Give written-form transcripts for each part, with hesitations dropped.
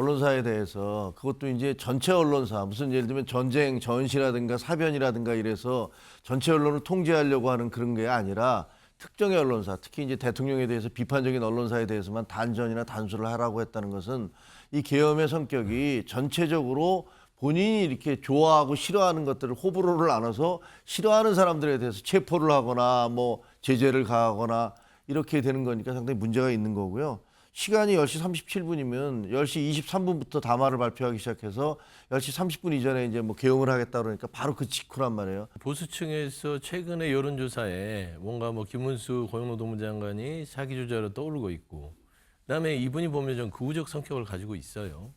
언론사에 대해서 그것도 이제 전체 언론사 무슨 예를 들면 전쟁 전시라든가 사변이라든가 이래서 전체 언론을 통제하려고 하는 그런 게 아니라 특정의 언론사, 특히 이제 대통령에 대해서 비판적인 언론사에 대해서만 단전이나 단수를 하라고 했다는 것은 이 계엄의 성격이 전체적으로 본인이 이렇게 좋아하고 싫어하는 것들을 호불호를 나눠서 싫어하는 사람들에 대해서 체포를 하거나 뭐 제재를 가하거나 이렇게 되는 거니까 상당히 문제가 있는 거고요. 시간이 10시 37분이면 10시 23분부터 담화를 발표하기 시작해서 10시 30분 이전에 이제 뭐 개엄을 하겠다 그러니까 바로 그 직후란 말이에요. 보수층에서 최근의 여론조사에 뭔가 뭐 김문수 고용노동부 장관이 사기 주자로 떠오르고 있고, 그다음에 이분이 보면 좀 극우적 성격을 가지고 있어요.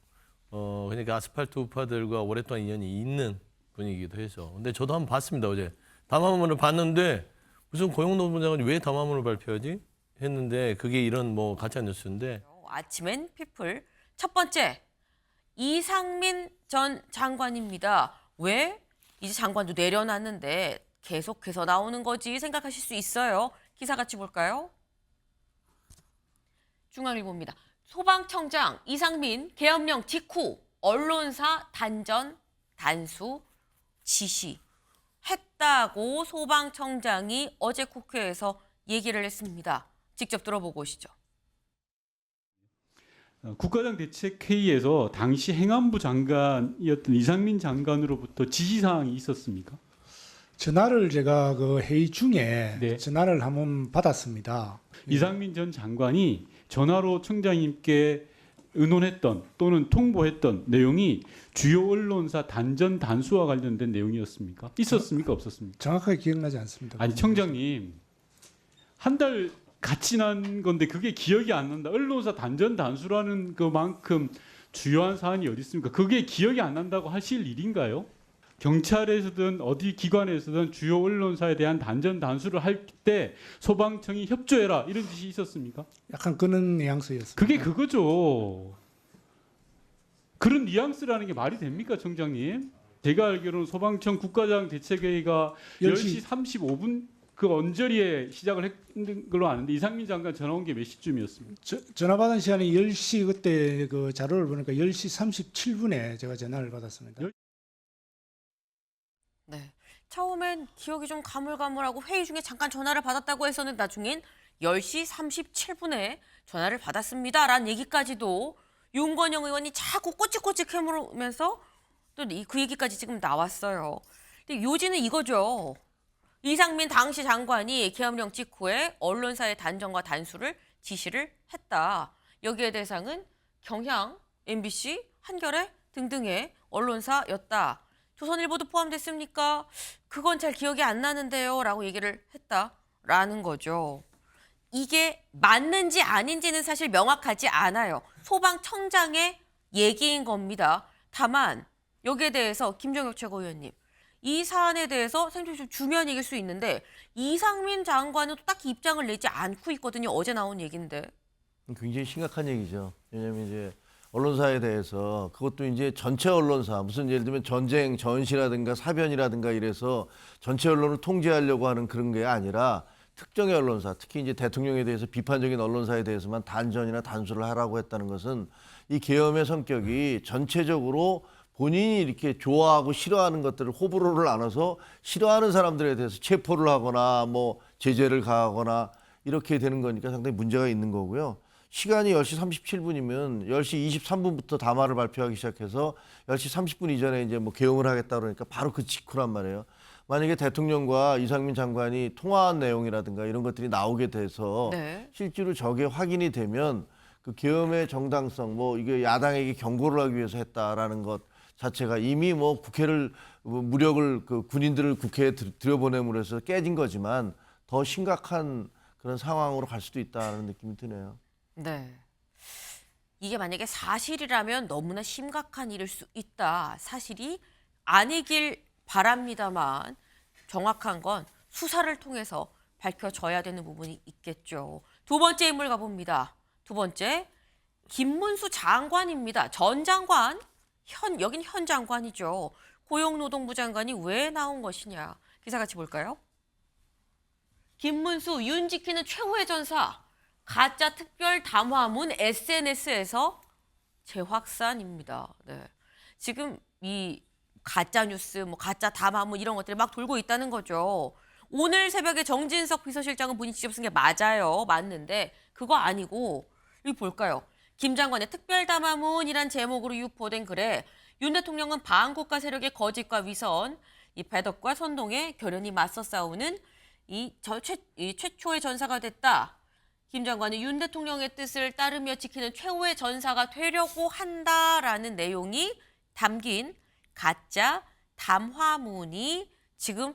그러니까 아스팔트 우파들과 오랫동안 인연이 있는 분이기도 해서. 근데 저도 한번 봤습니다. 어제 담화문을 봤는데 무슨 고용노동부 장관이 왜 담화문을 발표하지? 했는데 그게 이런 뭐 가짜 뉴스인데. 아침엔 피플 첫 번째 이상민 전 장관입니다. 왜 이제 장관도 내려놨는데 계속해서 나오는 거지 생각하실 수 있어요. 기사 같이 볼까요? 중앙일보입니다. 소방청장 이상민 계엄령 직후 언론사 단전 단수 지시했다고 소방청장이 어제 국회에서 얘기를 했습니다. 직접 들어보고 오시죠. 국가장 대책회의에서 당시 행안부 장관이었던 이상민 장관으로부터 지시사항이 있었습니까? 전화를 제가 그 회의 중에 네. 전화를 한번 받았습니다. 이상민 전 장관이 전화로 청장님께 의논했던 또는 통보했던 내용이 주요 언론사 단전 단수와 관련된 내용이었습니까? 있었습니까? 없었습니까? 정확하게 기억나지 않습니다. 아니 청장님, 한 달 같이 난 건데 그게 기억이 안 난다. 언론사 단전 단수라는 그만큼 주요한 사안이 어디 있습니까? 그게 기억이 안 난다고 하실 일인가요? 경찰에서든 어디 기관에서든 주요 언론사에 대한 단전 단수를 할 때 소방청이 협조해라 이런 뜻이 있었습니까? 약간 그런 뉘앙스였습니다. 그게 그거죠. 그런 뉘앙스라는 게 말이 됩니까, 청장님? 제가 알기로는 소방청 국가장 대책회의가 10시 35분 그 언저리에 시작을 했는 걸로 아는데 이상민 장관 전화 온 게 몇 시쯤이었습니까? 전화 받은 시간이 10시 그때 그 자료를 보니까 10시 37분에 제가 전화를 받았습니다. 네. 처음엔 기억이 좀 가물가물하고 회의 중에 잠깐 전화를 받았다고 해서는 나중엔 10시 37분에 전화를 받았습니다라는 얘기까지도 윤건영 의원이 자꾸 꼬치꼬치 캐물으면서 또 그 얘기까지 지금 나왔어요. 근데 요지는 이거죠. 이상민 당시 장관이 계엄령 직후에 언론사의 단전과 단수를 지시를 했다. 여기에 대상은 경향, MBC, 한겨레 등등의 언론사였다. 조선일보도 포함됐습니까? 그건 잘 기억이 안 나는데요. 라고 얘기를 했다라는 거죠. 이게 맞는지 아닌지는 사실 명확하지 않아요. 소방청장의 얘기인 겁니다. 다만 여기에 대해서 김종혁 최고위원님, 이 사안에 대해서 생존 좀 주면이길 수 있는데 이상민 장관은 또 딱히 입장을 내지 않고 있거든요. 어제 나온 얘기인데. 굉장히 심각한 얘기죠. 왜냐하면 이제 언론사에 대해서 그것도 이제 전체 언론사 무슨 예를 들면 전쟁 전시라든가 사변이라든가 이래서 전체 언론을 통제하려고 하는 그런 게 아니라 특정의 언론사, 특히 이제 대통령에 대해서 비판적인 언론사에 대해서만 단전이나 단수를 하라고 했다는 것은 이 계엄의 성격이 전체적으로 본인이 이렇게 좋아하고 싫어하는 것들을 호불호를 나눠서 싫어하는 사람들에 대해서 체포를 하거나 뭐 제재를 가하거나 이렇게 되는 거니까 상당히 문제가 있는 거고요. 시간이 10시 37분이면 10시 23분부터 담화를 발표하기 시작해서 10시 30분 이전에 이제 뭐 개엄을 하겠다 그러니까 바로 그 직후란 말이에요. 만약에 대통령과 이상민 장관이 통화한 내용이라든가 이런 것들이 나오게 돼서 네. 실제로 저게 확인이 되면 그 계엄의 정당성, 뭐 이게 야당에게 경고를 하기 위해서 했다라는 것 자체가 이미 뭐 국회를 무력을 그 군인들을 국회에 들여보냄으로 해서 깨진 거지만 더 심각한 그런 상황으로 갈 수도 있다는 느낌이 드네요. 네. 이게 만약에 사실이라면 너무나 심각한 일일 수 있다. 사실이 아니길 바랍니다만 정확한 건 수사를 통해서 밝혀져야 되는 부분이 있겠죠. 두 번째 인물 가봅니다. 두 번째, 김문수 장관입니다. 전 장관, 여긴 현 장관이죠. 고용노동부 장관이 왜 나온 것이냐. 기사 같이 볼까요? 김문수, 윤 지키는 최후의 전사. 가짜 특별 담화문 SNS에서 재확산입니다. 네. 지금 이 가짜 뉴스, 뭐 가짜 담화문 이런 것들이 막 돌고 있다는 거죠. 오늘 새벽에 정진석 비서실장은 본인 직접 쓴 게 맞아요. 맞는데 그거 아니고 이거 볼까요? 김 장관의 특별 담화문이란 제목으로 유포된 글에 윤 대통령은 반국가 세력의 거짓과 위선, 이 배덕과 선동에 결연히 맞서 싸우는 이 최초의 전사가 됐다. 김 장관은 윤 대통령의 뜻을 따르며 지키는 최후의 전사가 되려고 한다라는 내용이 담긴 가짜 담화문이 지금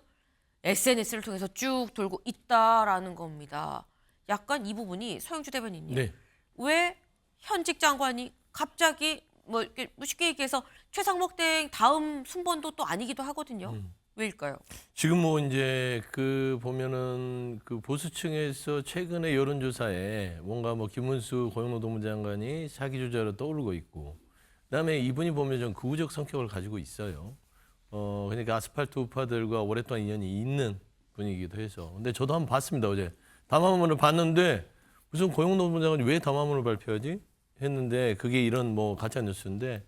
SNS를 통해서 쭉 돌고 있다라는 겁니다. 약간 이 부분이 서영주 대변인님, 네. 왜 현직 장관이 갑자기 뭐 이렇게 쉽게 얘기해서 최상목 대 다음 순번도 또 아니기도 하거든요. 왜일까요? 지금 뭐 이제 그 보면은 그 보수층에서 최근의 여론조사에 뭔가 뭐 김문수 고용노동부 장관이 사기 주자로 떠오르고 있고, 그다음에 이분이 보면 좀 극우적 성격을 가지고 있어요. 그러니까 아스팔트 우파들과 오랫동안 인연이 있는 분이기도 해서. 근데 저도 한번 봤습니다, 어제. 담화문을 봤는데 무슨 고용노동부 장관이 왜 담화문을 발표하지? 했는데 그게 이런 뭐 가짜 뉴스인데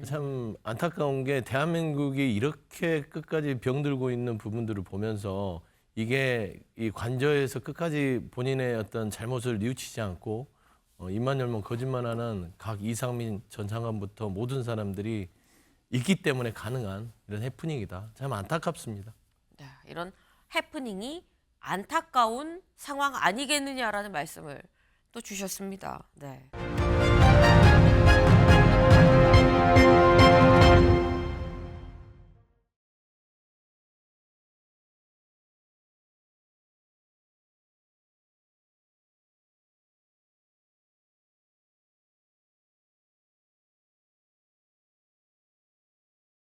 참 안타까운 게 대한민국이 이렇게 끝까지 병들고 있는 부분들을 보면서 이게 이 관저에서 끝까지 본인의 어떤 잘못을 뉘우치지 않고 입만 열면 거짓말하는 각 이상민 전 장관부터 모든 사람들이 있기 때문에 가능한 이런 해프닝이다. 참 안타깝습니다. 네, 이런 해프닝이 안타까운 상황 아니겠느냐라는 말씀을 또 주셨습니다. 네.